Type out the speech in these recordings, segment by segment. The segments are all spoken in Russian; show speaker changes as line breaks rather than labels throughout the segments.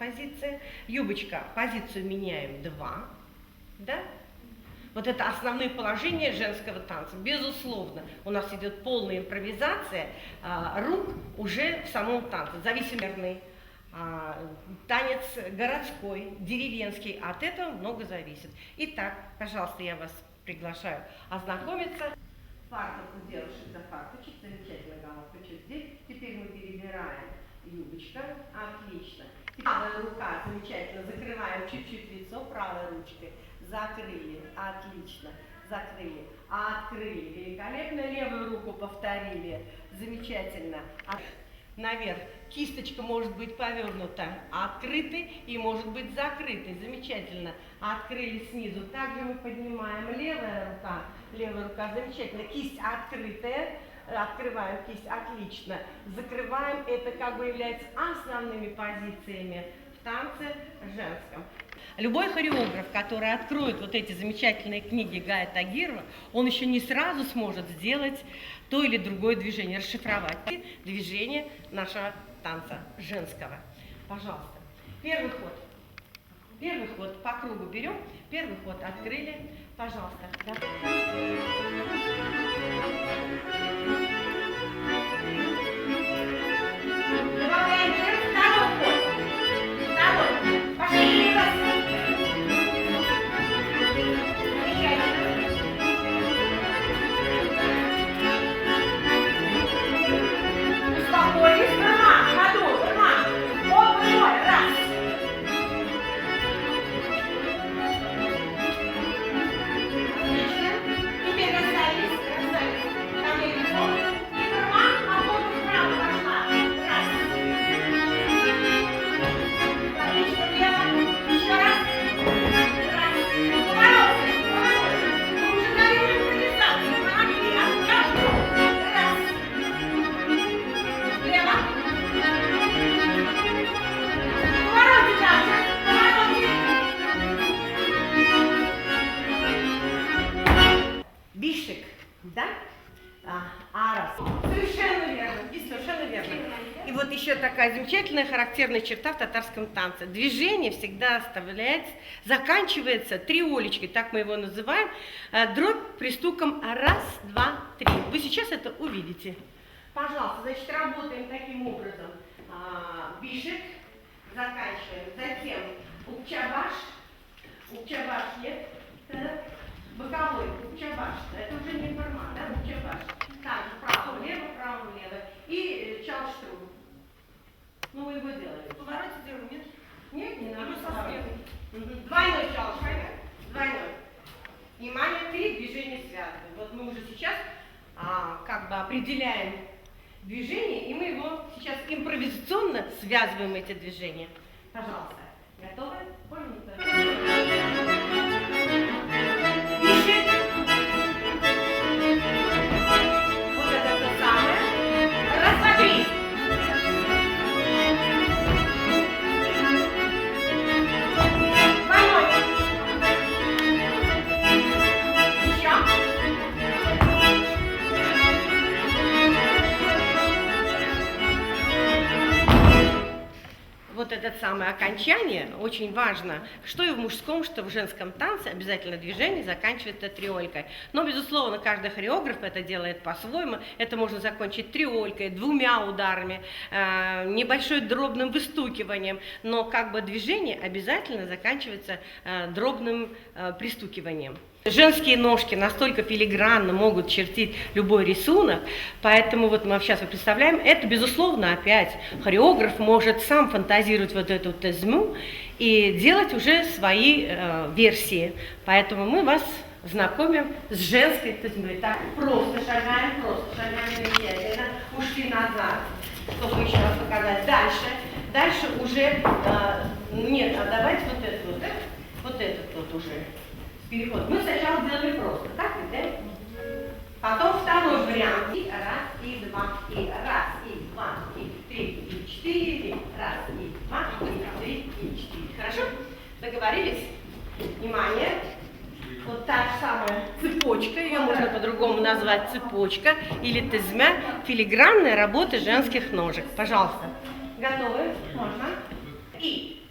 позиция. Юбочка, позицию меняем 2, да? Вот это основные положения женского танца. Безусловно, у нас идет полная импровизация рук уже в самом танце. Зависимый танец городской, деревенский. От этого много зависит. Итак, пожалуйста, я вас приглашаю ознакомиться. Фартук, девушек за фартучек, замечательно, головка чуть здесь. Теперь мы перебираем юбочка, отлично. Правая рука, замечательно, закрываем чуть-чуть лицо правой ручкой. Закрыли, отлично, закрыли, открыли, великолепно, левую руку повторили, замечательно. Наверх, кисточка может быть повернута, открытой и может быть закрытой, замечательно. Открыли снизу, также мы поднимаем левая рука, замечательно, кисть открытая. Открываем кисть, отлично. Закрываем, это как бы является основными позициями в танце женском. Любой хореограф, который откроет вот эти замечательные книги Гая Тагирова, он еще не сразу сможет сделать то или другое движение, расшифровать движение нашего танца женского. Пожалуйста. Первый ход по кругу берем, первый ход открыли, пожалуйста. Добавляем второй ход. Пошли, И вот еще такая замечательная характерная черта в татарском танце. Движение всегда оставляется, заканчивается триолечкой, так мы его называем, дробь пристуком раз, два, три. Вы сейчас это увидите. Пожалуйста, значит, работаем таким образом. Бишек, заканчиваем. Затем укчабаш нет, боковой укчабаш, это уже не формат, да, укчабаш. Так, вправо-влево, вправо-влево. И чалштру. Ну, вы его делали.
Повороте делаем, нет?
Нет, не надо. Двойной чалштру. Двойной. Внимание, 3 движения связаны. Вот мы уже сейчас как бы определяем движение, и мы его сейчас импровизационно связываем, эти движения. Пожалуйста. Готовы? Вот это то самое. Раз, два, три. Вот это самое окончание очень важно, что и в мужском, что в женском танце обязательно движение заканчивается триолькой. Но, безусловно, каждый хореограф это делает по-своему. Это можно закончить триолькой, 2 ударами, небольшой дробным выстукиванием, но как бы движение обязательно заканчивается дробным пристукиванием. Женские ножки настолько филигранно могут чертить любой рисунок, поэтому вот мы сейчас представляем, это, безусловно, опять хореограф может сам фантазировать вот эту тезму и делать уже свои версии. Поэтому мы вас знакомим с женской тезмой. Так, просто шагаем, замечательно, ушли назад, чтобы еще раз показать. Дальше уже, нет, а давайте вот этот вот уже. Переход. Мы сначала делали просто, так ведь, да? Потом второй вариант. И раз, и два, и раз, и два, и 3, и 4, раз, и 2, и 3, и 4. Хорошо? Договорились? Внимание. Вот та же самая цепочка, ее можно по-другому назвать цепочка или тезмя, филигранная работа женских ножек. Пожалуйста. Готовы? Можно. И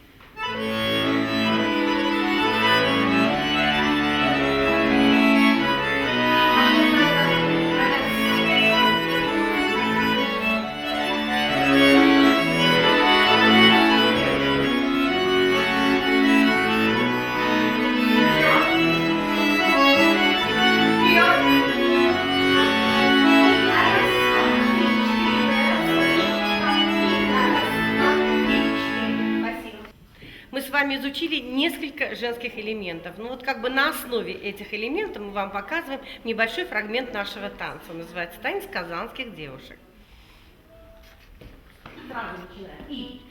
с вами изучили несколько женских элементов. Ну вот как бы на основе этих элементов мы вам показываем небольшой фрагмент нашего танца. Он называется «Танец казанских девушек». Сразу начинаем. И...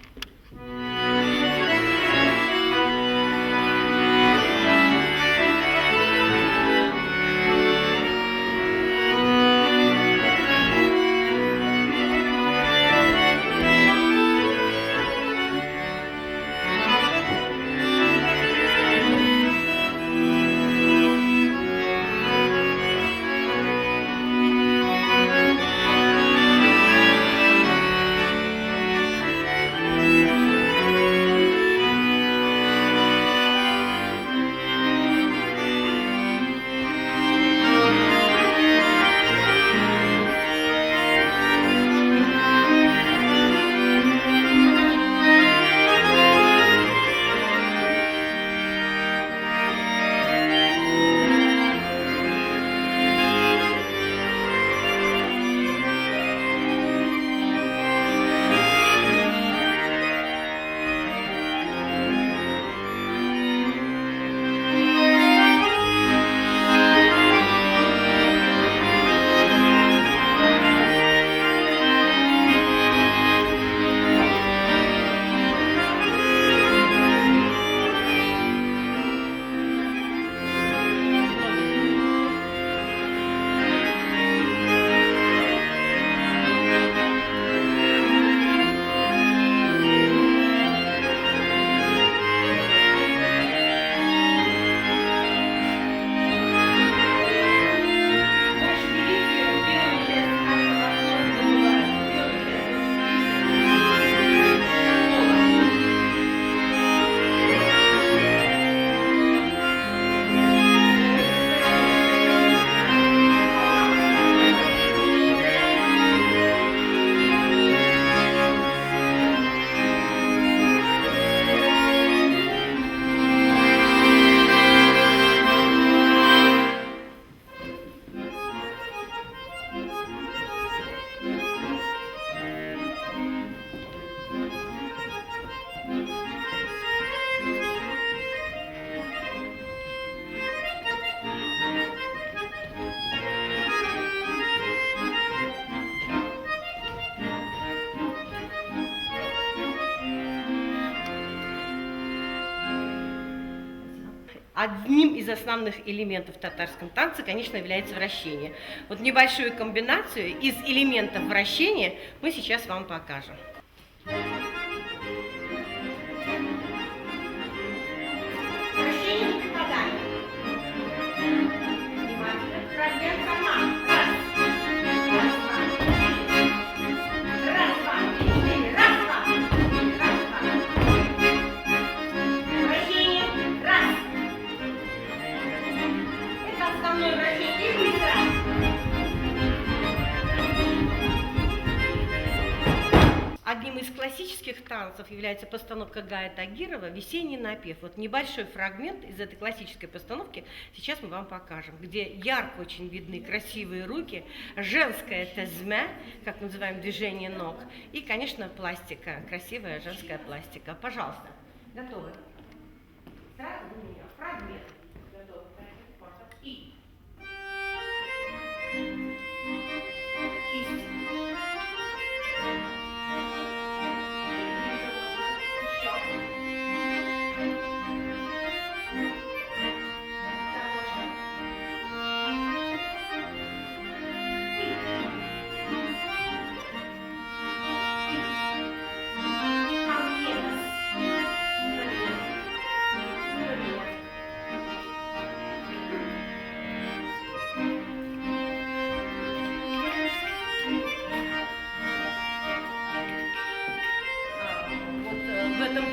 Одним из основных элементов в татарском танце, конечно, является вращение. Вот небольшую комбинацию из элементов вращения мы сейчас вам покажем. Вращение и припадание. Внимательно. Фрагмент сама. Одним из классических танцев является постановка Гая Тагирова «Весенний напев». Вот небольшой фрагмент из этой классической постановки сейчас мы вам покажем, где ярко очень видны красивые руки, женское тезмя, как называем движение ног, и, конечно, пластика, красивая женская пластика. Пожалуйста, готовы? Сразу у меня фрагмент. Готовы. И. Кисть.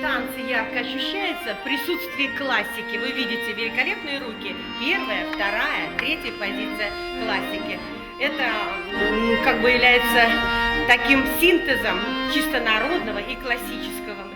Танце ярко ощущается присутствие классики. Вы видите великолепные руки. Первая, вторая, третья позиция классики. Это как бы является таким синтезом чисто народного и классического.